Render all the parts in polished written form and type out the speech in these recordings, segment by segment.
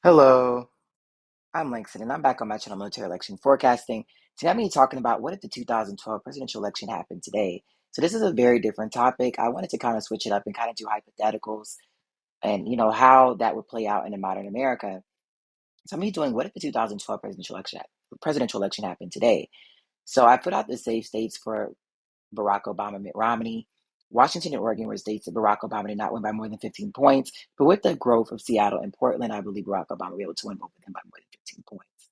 Hello, I'm Langston, and I'm back on my channel, Military Election Forecasting. Today, I'm going to be talking about what if the 2012 presidential election happened today. So, this is a very different topic. I wanted to kind of switch it up and kind of do hypotheticals and, how that would play out in a modern America. So, I'm going to be doing what if the 2012 presidential election happened today. So, I put out the safe states for Barack Obama, Mitt Romney. Washington and Oregon were states that Barack Obama did not win by more than 15 points. But with the growth of Seattle and Portland, I believe Barack Obama will be able to win both of them by more than 15 points.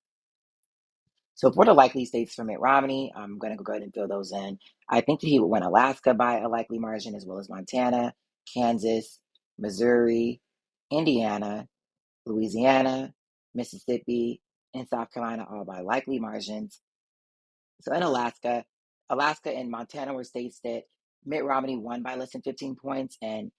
So for the likely states for Mitt Romney, I'm going to go ahead and fill those in. I think that he would win Alaska by a likely margin, as well as Montana, Kansas, Missouri, Indiana, Louisiana, Mississippi, and South Carolina, all by likely margins. So in Alaska and Montana were states that Mitt Romney won by less than 15 points. And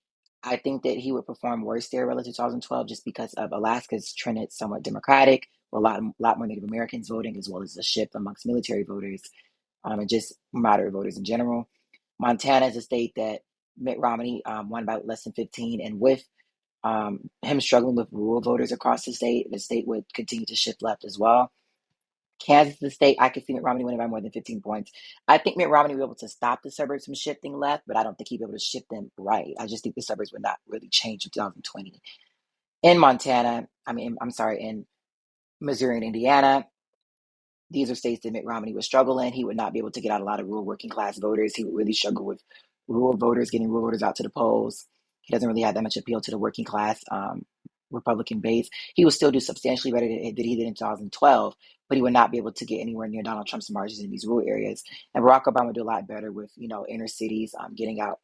I think that he would perform worse there relative to 2012 just because of Alaska's trended somewhat Democratic, with a lot more Native Americans voting, as well as a shift amongst military voters and just moderate voters in general. Montana is a state that Mitt Romney won by less than 15. And with him struggling with rural voters across the state would continue to shift left as well. Kansas is the state I could see Mitt Romney winning by more than 15 points. I think Mitt Romney will be able to stop the suburbs from shifting left, but I don't think he'd be able to shift them right. I just think the suburbs would not really change in 2020. In Montana, I'm sorry, in Missouri and Indiana, these are states that Mitt Romney would struggle in. He would not be able to get out a lot of rural working class voters. He would really struggle with rural voters, getting rural voters out to the polls. He doesn't really have that much appeal to the working class Republican base. He would still do substantially better than he did in 2012, but he would not be able to get anywhere near Donald Trump's margins in these rural areas. And Barack Obama would do a lot better with, inner cities, getting out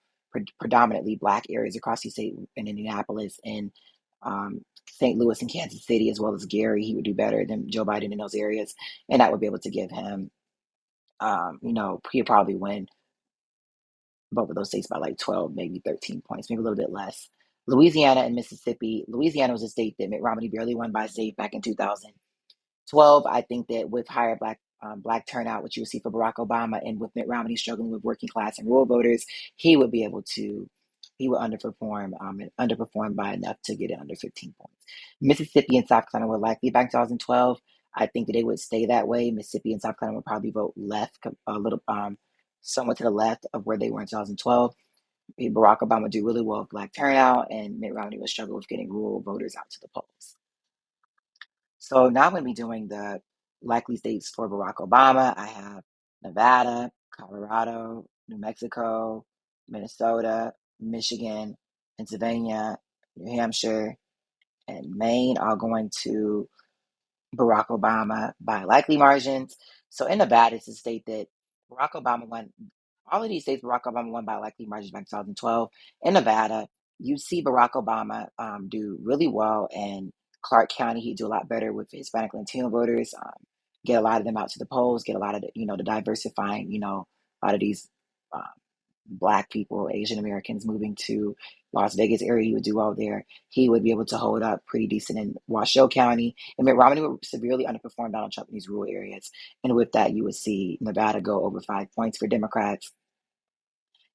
predominantly black areas across the state in Indianapolis and St. Louis and Kansas City, as well as Gary. He would do better than Joe Biden in those areas, and that would be able to give him, he'd probably win both of those states by like 12, maybe 13 points, maybe a little bit less. Louisiana and Mississippi. Louisiana was a state that Mitt Romney barely won by state back in 2012. I think that with higher black turnout, which you would see for Barack Obama, and with Mitt Romney struggling with working class and rural voters, he would be able to he would underperform and underperform by enough to get it under 15 points. Mississippi and South Carolina were likely back in 2012. I think that they would stay that way. Mississippi and South Carolina would probably vote left, a little somewhat to the left of where they were in 2012. Barack Obama would do really well with black turnout, and Mitt Romney would struggle with getting rural voters out to the polls. So now I'm going to be doing the likely states for Barack Obama. I have Nevada, Colorado, New Mexico, Minnesota, Michigan, Pennsylvania, New Hampshire, and Maine, all going to Barack Obama by likely margins. So in Nevada, it's a state that Barack Obama won. All of these states, Barack Obama won by likely margins back in 2012. In Nevada, you see Barack Obama do really well in Clark County. He'd do a lot better with Hispanic Latino voters, get a lot of them out to the polls, get a lot of the diversifying, a lot of these um, Black people, Asian Americans moving to Las Vegas area. He would do well there. He would be able to hold up pretty decent in Washoe County. And Mitt Romney would severely underperform Donald Trump in these rural areas. And with that, you would see Nevada go over 5 points for Democrats.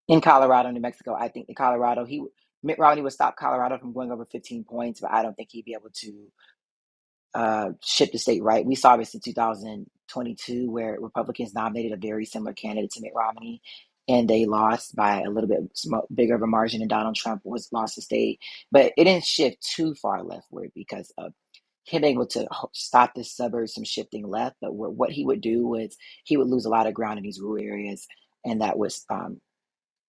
In Colorado, New Mexico, I think the Colorado, Mitt Romney would stop Colorado from going over 15 points, but I don't think he'd be able to ship the state right. We saw this in 2022, where Republicans nominated a very similar candidate to Mitt Romney, and they lost by a little bit bigger of a margin than Donald Trump was lost the state. But it didn't shift too far leftward because of him able to stop the suburbs from shifting left. But what he would do was he would lose a lot of ground in these rural areas, and that was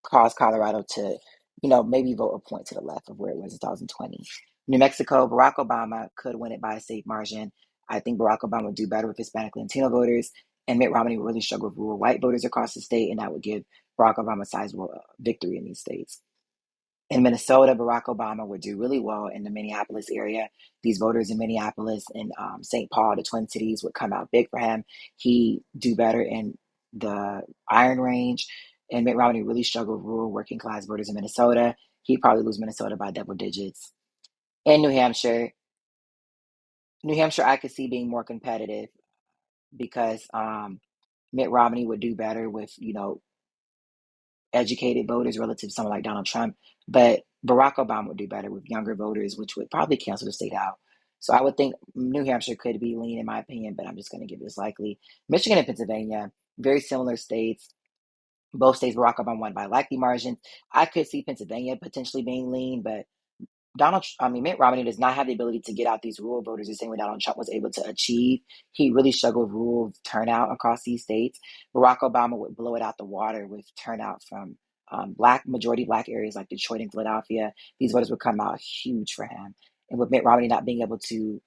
caused Colorado to, maybe vote a point to the left of where it was in 2020. New Mexico, Barack Obama could win it by a safe margin. I think Barack Obama would do better with Hispanic Latino voters, and Mitt Romney would really struggle with rural white voters across the state, and that would give Barack Obama a sizable victory in these states. In Minnesota, Barack Obama would do really well in the Minneapolis area. These voters in Minneapolis and St. Paul, the Twin Cities, would come out big for him. He do better in the Iron Range, and Mitt Romney really struggled with rural working class voters in Minnesota. He'd probably lose Minnesota by double digits. In New Hampshire, I could see being more competitive because Mitt Romney would do better with educated voters relative to someone like Donald Trump, but Barack Obama would do better with younger voters, which would probably cancel the state out. So I would think New Hampshire could be lean in my opinion, but I'm just going to give this likely. Michigan and Pennsylvania, very similar states. Both states Barack Obama won by a likely margin. I could see Pennsylvania potentially being lean, but Mitt Romney does not have the ability to get out these rural voters the same way Donald Trump was able to achieve. He really struggled with rural turnout across these states. Barack Obama would blow it out the water with turnout from black areas like Detroit and Philadelphia. These voters would come out huge for him. And with Mitt Romney not being able to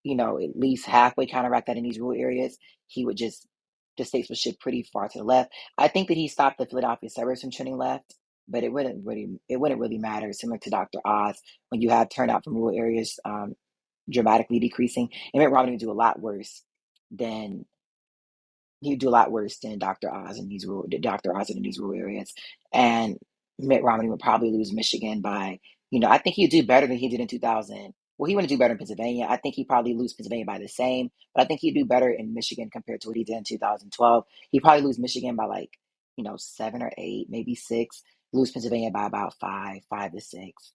at least halfway counteract that in these rural areas, he would just the states would shift pretty far to the left. I think that he stopped the Philadelphia suburbs from trending left, but it wouldn't really matter. Similar to Dr. Oz, when you have turnout from rural areas dramatically decreasing, and Mitt Romney would do a lot worse than he'd do a lot worse than Dr. Oz in these rural areas. And Mitt Romney would probably lose Michigan by, I think he'd do better than he did in 2000. Well, he wouldn't do better in Pennsylvania. I think he'd probably lose Pennsylvania by the same, but I think he'd do better in Michigan compared to what he did in 2012. He'd probably lose Michigan by like, 7 or 8, maybe 6, lose Pennsylvania by about 5 to 6.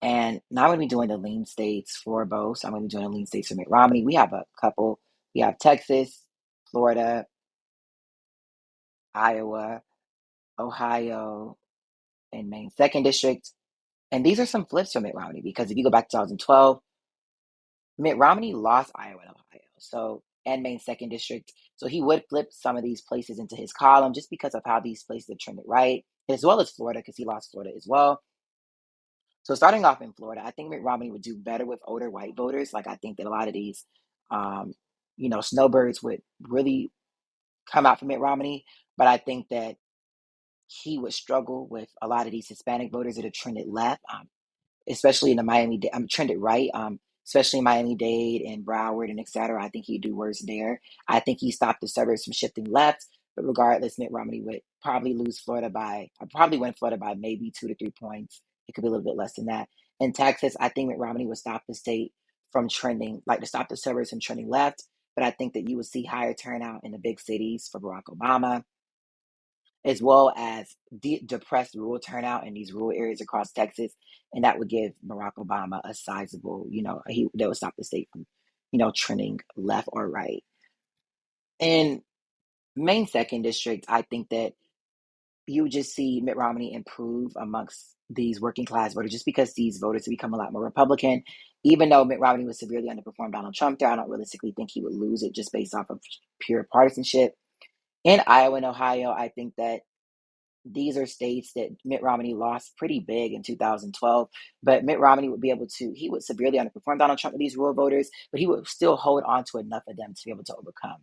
And now I'm going to be doing the lean states for both. So I'm going to be doing the lean states for Mitt Romney. We have a couple. We have Texas, Florida, Iowa, Ohio, and Maine second district. And these are some flips for Mitt Romney because if you go back to 2012, Mitt Romney lost Iowa and Ohio, and Maine second district. So he would flip some of these places into his column just because of how these places have trended right, as well as Florida because he lost Florida as well. So starting off in Florida, I think Mitt Romney would do better with older white voters. Like I think that a lot of these, um, snowbirds would really come out for Mitt Romney, but I think that he would struggle with a lot of these Hispanic voters that have trended left, especially in the Miami. I'm trended right, especially in Miami Dade and Broward and et cetera. I think he'd do worse there. I think he stopped the suburbs from shifting left, but regardless, Mitt Romney would probably lose Florida by, I probably win Florida by maybe 2 to 3 points. It could be a little bit less than that. In Texas, I think Mitt Romney would stop the state from trending, like to stop the suburbs from trending left. But I think that you would see higher turnout in the big cities for Barack Obama as well as depressed rural turnout in these rural areas across Texas, and that would give Barack Obama a sizable, that would stop the state from, trending left or right. In Maine second district, I think that you would just see Mitt Romney improve amongst these working class voters, just because these voters have become a lot more Republican. Even though Mitt Romney would severely underperform Donald Trump there, I don't realistically think he would lose it just based off of pure partisanship. In Iowa and Ohio, I think that these are states that Mitt Romney lost pretty big in 2012, but Mitt Romney would be able to, he would severely underperform Donald Trump with these rural voters, but he would still hold on to enough of them to be able to overcome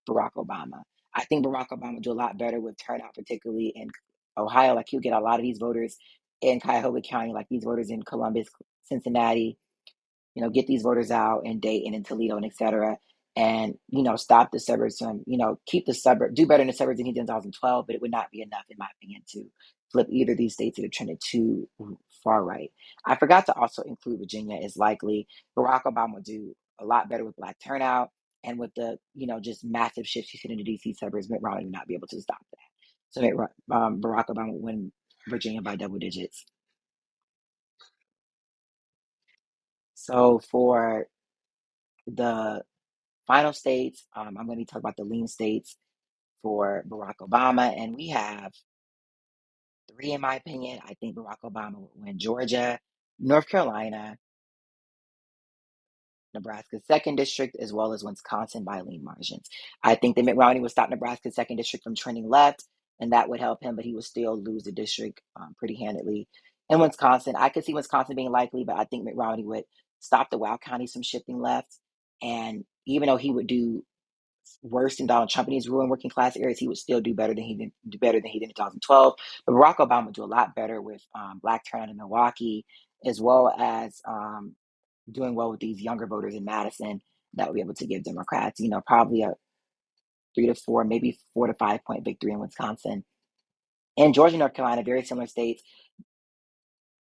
Barack Obama. I think Barack Obama would do a lot better with turnout, particularly in Ohio. Like he'll get a lot of these voters in Cuyahoga County, like these voters in Columbus, Cincinnati, get these voters out in Dayton and Toledo and et cetera. And, stop the suburbs from, keep the suburb, do better in the suburbs than he did in 2012, but it would not be enough, in my opinion, to flip either of these states that have trended too far right. I forgot to also include Virginia as likely. Barack Obama would do a lot better with black turnout and with the, just massive shifts he's hit into DC suburbs. Mitt Romney would not be able to stop that. So Barack Obama would win Virginia by double digits. So for the final states, I'm going to be talking about the lean states for Barack Obama, and we have three, in my opinion. I think Barack Obama will win Georgia, North Carolina, Nebraska's second district, as well as Wisconsin by lean margins. I think that Mitt Romney would stop Nebraska's second district from trending left, and that would help him, but he would still lose the district pretty handedly. In Wisconsin, I could see Wisconsin being likely, but I think Mitt Romney would stop the Wow counties from shifting left. And even though he would do worse than Donald Trump in these rural and working class areas, he would still do better than he did in 2012. But Barack Obama would do a lot better with black turnout in Milwaukee, as well as doing well with these younger voters in Madison that would be able to give Democrats, probably a 3 to 4, maybe 4 to 5 point victory in Wisconsin. And Georgia, North Carolina, very similar states.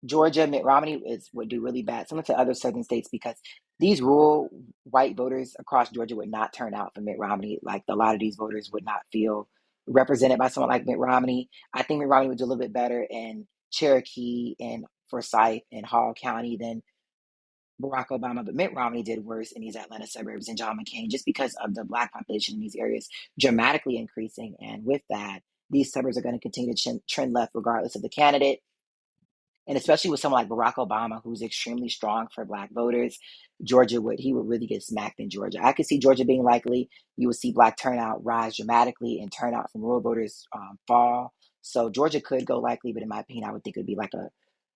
Georgia, Mitt Romney would do really bad, similar to other southern states, because these rural white voters across Georgia would not turn out for Mitt Romney. Like a lot of these voters would not feel represented by someone like Mitt Romney. I think Mitt Romney would do a little bit better in Cherokee and Forsyth and Hall County than Barack Obama, but Mitt Romney did worse in these Atlanta suburbs than John McCain just because of the Black population in these areas dramatically increasing. And with that, these suburbs are going to continue to trend left regardless of the candidate. And especially with someone like Barack Obama, who's extremely strong for Black voters, he would really get smacked in Georgia. I could see Georgia being likely. You would see Black turnout rise dramatically and turnout from rural voters fall. So Georgia could go likely, but in my opinion, I would think it would be like a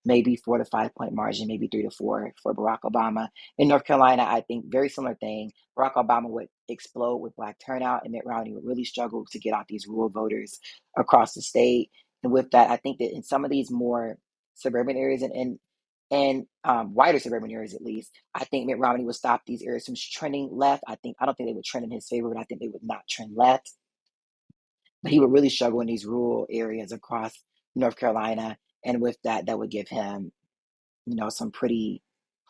maybe 4 to 5 point margin, maybe 3 to 4 for Barack Obama. In North Carolina, I think very similar thing. Barack Obama would explode with Black turnout, and Mitt Romney would really struggle to get out these rural voters across the state. And with that, I think that in some of these more suburban areas and wider suburban areas at least, I think Mitt Romney would stop these areas from trending left. I don't think they would trend in his favor, but I think they would not trend left. But he would really struggle in these rural areas across North Carolina, and with that, that would give him some pretty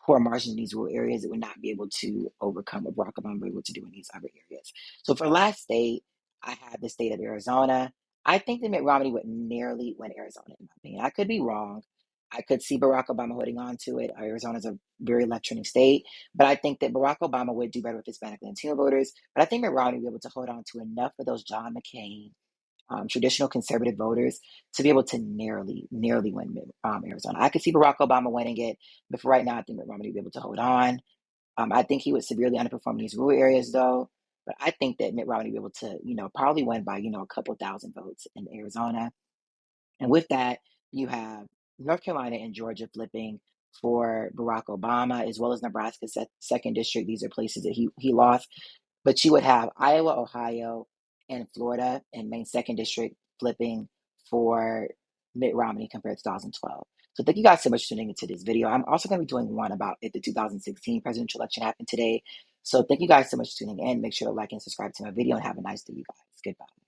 poor margin in these rural areas that would not be able to overcome what Barack Obama was able to do in these other areas. So for last state, I have the state of Arizona. I think that Mitt Romney would narrowly win Arizona, in my opinion. I could be wrong. I could see Barack Obama holding on to it. Arizona is a very left trending state, but I think that Barack Obama would do better with Hispanic and Latino voters. But I think Mitt Romney would be able to hold on to enough of those John McCain traditional conservative voters to be able to narrowly win Arizona. I could see Barack Obama winning it, but for right now, I think Mitt Romney will be able to hold on. I think he would severely underperform in these rural areas, though. But I think that Mitt Romney will be able to, probably win by, a couple thousand votes in Arizona. And with that, you have North Carolina and Georgia flipping for Barack Obama, as well as Nebraska second district. These are places that he lost. But you would have Iowa, Ohio, and Florida and Maine second district flipping for Mitt Romney compared to 2012. So thank you guys so much for tuning into this video. I'm also going to be doing one about if the 2016 presidential election happened today. So thank you guys so much for tuning in. Make sure to like and subscribe to my video and have a nice day, you guys. Goodbye.